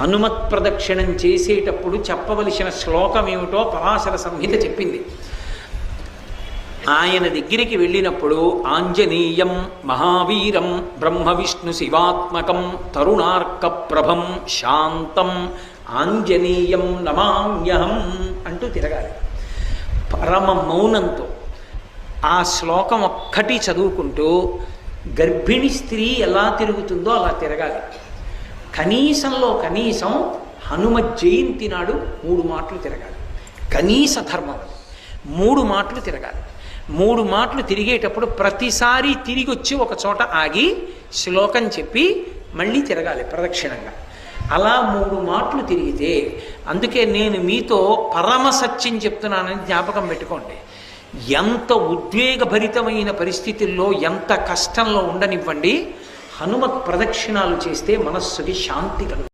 హనుమత్ ప్రదక్షిణం చేసేటప్పుడు చెప్పవలసిన శ్లోకం ఏమిటో పరాశర సంహిత చెప్పింది. ఆయన దగ్గరికి వెళ్ళినప్పుడు ఆంజనేయం మహావీరం బ్రహ్మ విష్ణు శివాత్మకం తరుణార్క ప్రభం శాంతం ఆంజనేయం నమామ్యహం అంటూ తిరగాలి పరమ మౌనంతో. ఆ శ్లోకం ఒక్కటి చదువుకుంటూ గర్భిణీ స్త్రీ ఎలా తిరుగుతుందో అలా తిరగాలి. కనీసంలో కనీసం హనుమ జయంతి నాడు 3 మాటలు తిరగాలి. కనీస ధర్మం 3 మాటలు తిరగాలి. 3 మాటలు తిరిగేటప్పుడు ప్రతిసారి తిరిగి వచ్చి ఒక చోట ఆగి శ్లోకం చెప్పి మళ్ళీ తిరగాలి ప్రదక్షిణంగా. అలా 3 మాటలు తిరిగితే, అందుకే నేను మీతో పరమ సత్యం చెప్తున్నానని జ్ఞాపకం పెట్టుకోండి. ఎంత ఉద్వేగభరితమైన పరిస్థితుల్లో, ఎంత కష్టంలో ఉండనివ్వండి, హనుమత్ ప్రదక్షిణాలు చేస్తే మనస్సుకి శాంతి కలుగుతుంది.